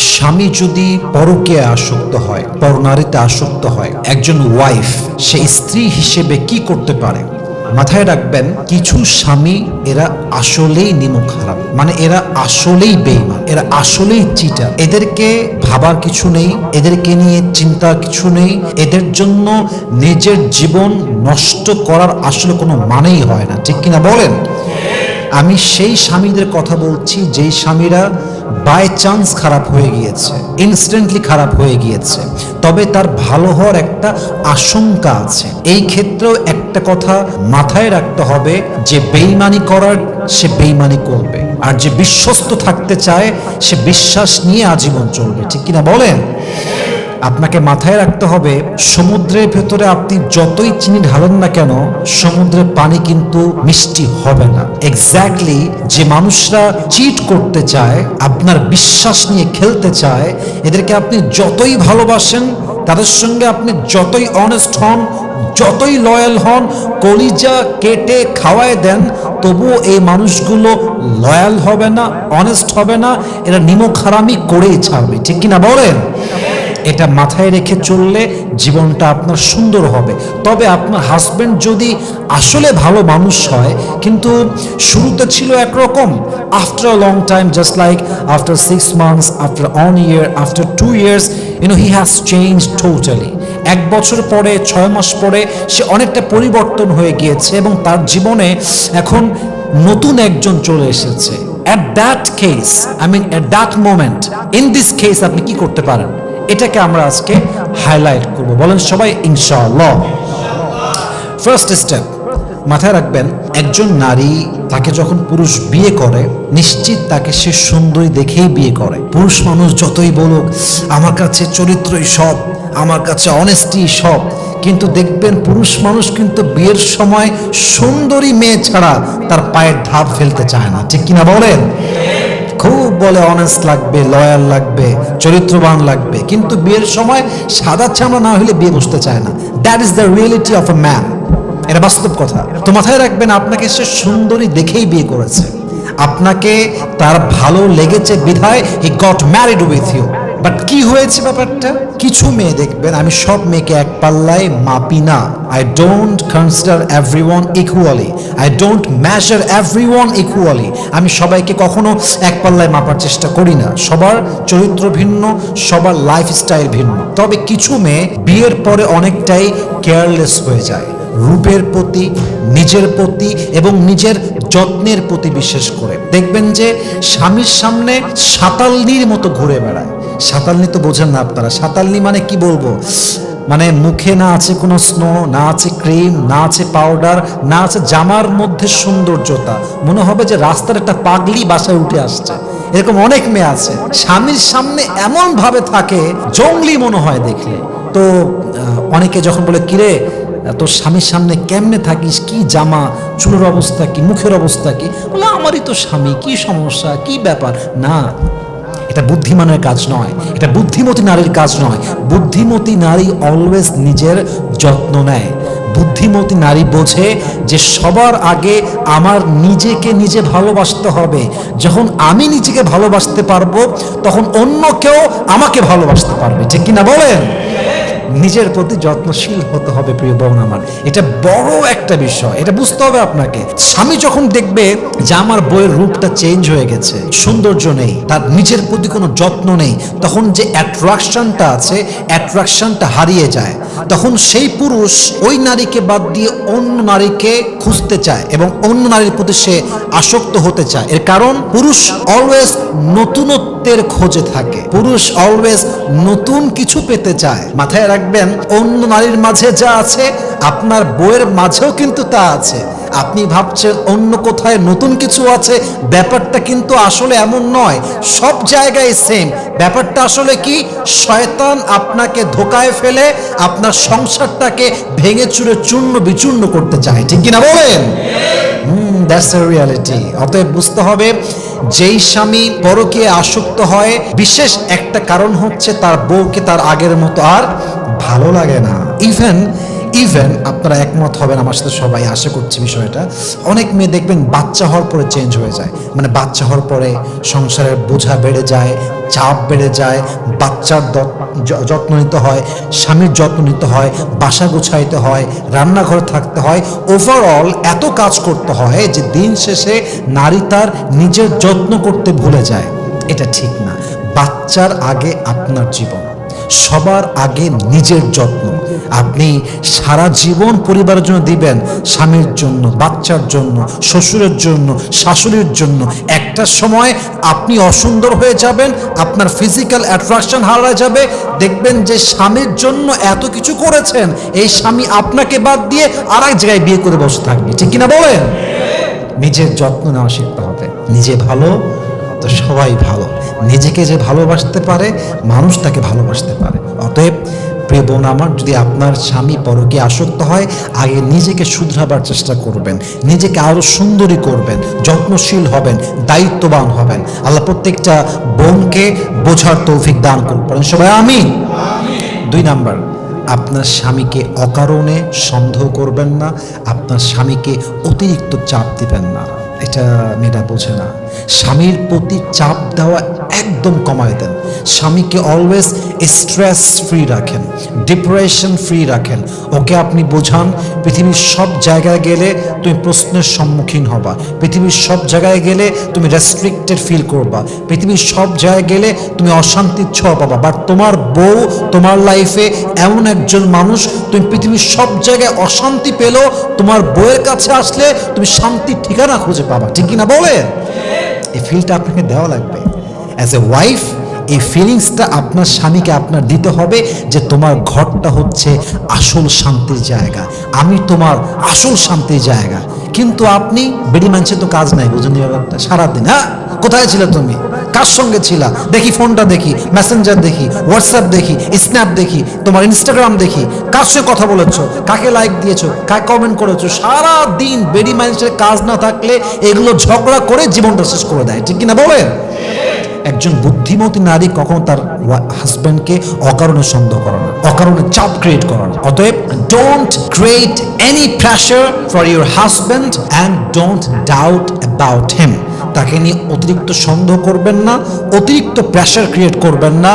স্বামী যদি পরকীয়ায় আসক্ত হয়, পরনারীতে আসক্ত হয়, একজন ওয়াইফ সে স্ত্রী হিসেবে কি করতে পারে? মাথায় রাখবেন, কিছু স্বামী এরা আসলেই নিমক হারাম, মানে এরা আসলেই বেঈমান, এরা আসলেই চিটার। এদেরকে ভাবার কিছু নেই, এদেরকে নিয়ে চিন্তার কিছু নেই, এদের জন্য নিজের জীবন নষ্ট করার আসলে কোনো মানেই হয় না, ঠিক কিনা বলেন? আমি সেই স্বামীদের কথা বলছি যেই স্বামীরা বাই চান্স খারাপ হয়ে গিয়েছে, ইনস্ট্যান্টলি খারাপ হয়ে গিয়েছে, তবে তার ভালো হওয়ার একটা আশঙ্কা আছে। এই ক্ষেত্রেও একটা কথা মাথায় রাখতে হবে যে বেঈমানি করার সে বেঈমানি করবে, আর যে বিশ্বস্ত থাকতে চায় সে বিশ্বাস নিয়ে আজীবন চলবে, ঠিক কিনা বলেন? আপনাকে মাথায় রাখতে হবে, সমুদ্রের ভেতরে আপনি যতই চিনি ঢালেন না কেন, সমুদ্রের পানি কিন্তু মিষ্টি হবে না। এক্স্যাক্টলি যে মানুষরা চিট করতে চায়, আপনার বিশ্বাস নিয়ে খেলতে চায়, এদেরকে আপনি যতই ভালোবাসেন, তাদের সঙ্গে আপনি যতই অনেস্ট হন, যতই লয়াল হন, কলিজা কেটে খাওয়ায় দেন, তবুও এই মানুষগুলো লয়াল হবে না, অনেস্ট হবে না, এরা নিমক হারামি করেই ছাড়বে, ঠিক কিনা বলেন? এটা মাথায় রেখে চললে জীবনটা আপনার সুন্দর হবে। তবে আপনার হাজবেন্ড যদি আসলে ভালো মানুষ হয়, কিন্তু শুরুতে ছিল একরকম, after a long time, just like after 6 months, after 1 year, after 2 years, he has changed totally. 1 বছর পরে, 6 মাস পরে সে অনেকটা পরিবর্তন হয়ে গিয়েছে এবং তার জীবনে এখন নতুন একজন চলে এসেছে। At that case, at that moment, in this case আপনি কি করতে পারেন? এটাকে আমরা আজকে হাইলাইট করব, বলেন সবাই ইনশাআল্লাহ। ফার্স্ট স্টেপ মাথায় রাখবেন, একজন নারী তাকে যখন পুরুষ বিয়ে করে, নিশ্চিত তাকে সে সুন্দরী দেখেই বিয়ে করে। পুরুষ মানুষ যতই বলুক আমার কাছে চরিত্রই সব, আমার কাছে অনেস্টি সব, কিন্তু দেখবেন পুরুষ মানুষ কিন্তু বিয়ের সময় সুন্দরী মেয়ে ছাড়া তার পায়ের ধাপ ফেলতে চায় না, ঠিক কিনা বলেন? খুব বলে অনেস্ট লাগবে, লয়াল লাগবে, চরিত্রবান লাগবে, কিন্তু বিয়ের সময় সাদা চামড়া না হলে বিয়ে বসতে চায় না। That is the reality of a man, এটা বাস্তব কথা। তো মাথায় রাখবেন, আপনাকে সে সুন্দরী দেখেই বিয়ে করেছে, আপনাকে তার ভালো লেগেছে বিধায় he got married with you. But কি হয়েছে ব্যাপারটা? কিছু মেয়ে দেখবেন, আমি সব মেয়েকে এক পাল্লায় মাপি না, I don't consider everyone equally, I don't measure everyone equally. আমি সবাইকে কখনো এক পাল্লায় মাপার চেষ্টা করি না। সবার চরিত্র ভিন্ন, সবার লাইফস্টাইল ভিন্ন। তবে কিছু মেয়ে বিয়ের পরে অনেকটাই কেয়ারলেস হয়ে যায়, রূপের প্রতি, নিজের প্রতি এবং নিজের যত্নের প্রতি। বিশেষ করে দেখবেন যে স্বামীর সামনে সাতালনির মতো ঘুরে বেড়ায়। সাতালনি তো বোঝেন না আপনারা, সাতালনি মানে কি বলবো, মানে মুখে না আছে কোনো স্নো, না আছে ক্রিম, না আছে পাউডার, না আছে জামার মধ্যে সৌন্দর্যতা, মনে হবে যে রাস্তার একটা পাগলি বাসায় উঠে আসছে। এরকম অনেক মেয়ে আছে, স্বামীর সামনে এমন ভাবে থাকে জঙ্গলি মনে হয় দেখলে। তো অনেকে যখন বলে কিরে তোর স্বামীর সামনে কেমনে থাকিস, কি জামা, চুলের অবস্থা কি, মুখের অবস্থা কি, বলে আমারই তো স্বামী, কি সমস্যা, কি ব্যাপার? না, এটা বুদ্ধিমানের কাজ নয়, এটা বুদ্ধিমতী নারীর কাজ নয়। বুদ্ধিমতী নারী অলওয়েজ নিজের যত্ন নেয়। বুদ্ধিমতী নারী বোঝে যে সবার আগে আমার নিজেকে নিজে ভালোবাসতে হবে। যখন আমি নিজেকে ভালোবাসতে পারবো, তখন অন্য কেউ আমাকে ভালোবাসতে পারবে, ঠিক কিনা বলেন? নিজের প্রতি যত্নশীল হতে হবে প্রিয় বোন আমার, এটা বড় একটা বিষয়, এটা বুঝতে হবে আপনাকে। স্বামী যখন দেখবে যে আমার বউয়ের রূপটা চেঞ্জ হয়ে গেছে, সৌন্দর্য নেই, তার নিজের প্রতি কোনো যত্ন নেই, তখন যে অ্যাট্রাকশনটা আছে, অ্যাট্রাকশনটা হারিয়ে যায়। তখন সেই পুরুষ ওই নারীকে বাদ দিয়ে অন্য নারীকে খুঁজতে চায় এবং অন্য নারীর প্রতি সে আসক্ত হতে চায়। এর কারণ পুরুষ অলওয়েজ নতুনত্বের খোঁজে থাকে, পুরুষ অলওয়েজ নতুন কিছু পেতে চায়। মাথায় রাখবেন, অন্য নারীর মাঝে যা আছে আপনার বউয়ের মাঝেও কিন্তু তা আছে। আপনি ভাবছেন অন্য কোথায় নতুন কিছু আছে, ব্যাপারটা কিন্তু আসলে এমন নয়, সব জায়গায় সেম। ব্যাপারটা আসলে কি, শয়তান আপনাকে ধোকায় ফেলে আপনার সংসারটাকে ভেঙে চুরে চূর্ণ বিচূর্ণ করতে চায়, ঠিক কিনা বলেন? That's the reality. অতএব বুঝতে হবে, যেই স্বামী পরকীয়ায় আসক্ত হয়, বিশেষ একটা কারণ হচ্ছে তার বউকে তার আগের মতো আর ভালো লাগে না। ইভেন ইভেন আপনারা একমত হবেন আমার সাথে, সবাই আশা করছি বিষয়টা, অনেক মেয়ে দেখবেন বাচ্চা হওয়ার পরে চেঞ্জ হয়ে যায়। মানে বাচ্চা হওয়ার পরে সংসারের বোঝা বেড়ে যায়, চাপ বেড়ে যায়, বাচ্চার যত্ন নিতে হয়, স্বামীর যত্ন নিতে হয়, বাসা গুছাইতে হয়, রান্নাঘরে থাকতে হয়, ওভারঅল এত কাজ করতে হয় যে দিন শেষে নারী তার নিজের যত্ন করতে ভুলে যায়। এটা ঠিক না। বাচ্চার আগে আপনার জীবন, সবার আগে নিজের যত্ন। আপনি সারা জীবন পরিবারের জন্য দিবেন, স্বামীর জন্য, বাচ্চার জন্য, শ্বশুরের জন্য, শাশুড়ির জন্য। একটা সময় আপনি অসুন্দর হয়ে যাবেন, আপনার ফিজিক্যাল অ্যাট্রাকশন হারায় যাবে, দেখবেন যে স্বামীর জন্য এত কিছু করেছেন, এই স্বামী আপনাকে বাদ দিয়ে আর এক জায়গায় বিয়ে করে বসে থাকবে। ঠিক কিনা বলেন? নিজের যত্ন নেওয়া শিখতে হবে। নিজে ভালো তো সবাই ভালো। নিজেকে যে ভালোবাসতে পারে মানুষ তাকে ভালোবাসতে পারে। অতএব প্রিয় বোন আমার, যদি আপনার স্বামী পরকীয়ায় আসক্ত হয়, আগে নিজেকে শুধরাবার চেষ্টা করবেন, নিজেকে আরো সুন্দরী করবেন, যত্নশীল হবেন, দায়িত্ববান হবেন। আল্লাহ প্রত্যেকটা বোনকে বোঝার তৌফিক দান করবেন সবাই, আমিন। 2 নাম্বার, আপনার স্বামীকে অকারণে সন্দেহ করবেন না, আপনার স্বামীকে অতিরিক্ত চাপ দিবেন না। এটা মেয়েরা বোঝে না। স্বামীর প্রতি চাপ দেওয়া একদম কমায় দেন। স্বামীকে অলওয়েজ স্ট্রেস ফ্রি রাখেন, ডিপ্রেশন ফ্রি রাখেন। ওকে আপনি বোঝান, পৃথিবীর সব জায়গায় গেলে তুমি প্রশ্নের সম্মুখীন হবা, পৃথিবীর সব জায়গায় গেলে তুমি রেস্ট্রিক্টেড ফিল করবা, পৃথিবীর সব জায়গায় গেলে তুমি অশান্তির ছোঁয়া পাবা। বাট তোমার বউ তোমার লাইফে এমন একজন মানুষ, তুমি পৃথিবীর সব জায়গায় অশান্তি পেলেও তোমার বউয়ের কাছে আসলে তুমি শান্তির ঠিকানা খুঁজে পাবা। ঠিক কিনা বলে? এই ফিলটা আপনাকে দেওয়া লাগবে অ্যাজ এ ওয়াইফ। এই ফিলিংসটা আপনার স্বামীকে আপনার দিতে হবে যে তোমার ঘরটা হচ্ছে আসল শান্তির জায়গা, আমি তোমার আসল শান্তির জায়গা। কিন্তু আপনি বেডি মানছে তো কাজ নাই, বুঝুন ব্যাপারটা। সারাদিন হ্যাঁ কোথায় ছিলে তুমি, কার সঙ্গে ছিলা, দেখি ফোনটা দেখি, মেসেঞ্জার দেখি, হোয়াটসঅ্যাপ দেখি, স্ন্যাপ দেখি, তোমার ইনস্টাগ্রাম দেখি, কার সঙ্গে কথা বলেছো, কাকে লাইক দিয়েছো, কাকে কমেন্ট করেছো। সারা দিন বেডি মাইন্ডসের কাজ না থাকলে এগুলো ঝগড়া করে জীবনটা শেষ করে দেয়। ঠিক কিনা বলেন? একজন বুদ্ধিমতী নারী কখনো তার হাজব্যান্ডকে অকারণে সন্দেহ করে না, অকারণে চাপ ক্রিয়েট করে না। অতএব don't create any pressure for your husband and don't doubt about him. তাকে নিয়ে অতিরিক্ত সন্দেহ করবেন না, অতিরিক্ত প্রেশার ক্রিয়েট করবেন না।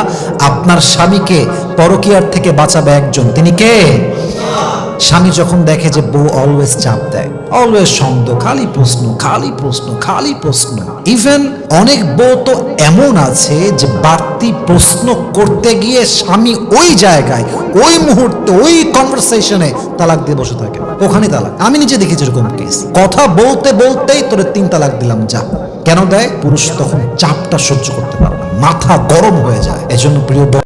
আপনার স্বামীকে পরকীয়ার থেকে বাঁচাবে একজন, তিনি কে? স্বামী যখন দেখে যে বউ অলওয়েজ চাপ দেয়, অলওয়েজ সন্দেহ, খালি প্রশ্ন, খালি প্রশ্ন, খালি প্রশ্ন। ইভেন অনেক বউ তো এমন আছে যে বাড়তি প্রশ্ন করতে গিয়ে স্বামী ওই জায়গায়, ওই মুহূর্তে, ওই কনভারসেশনে তালাক দিয়ে বসে থাকে। ওখানে তালাক। আমি নিজে দেখেছি এরকম কেস। কথা বলতে বলতেই তোরে 3 তালাক দিলাম, যা। কেন দেয়? পুরুষ তখন চাপটা সহ্য করতে পারে না, মাথা গরম হয়ে যায়। এজন্য প্রিয়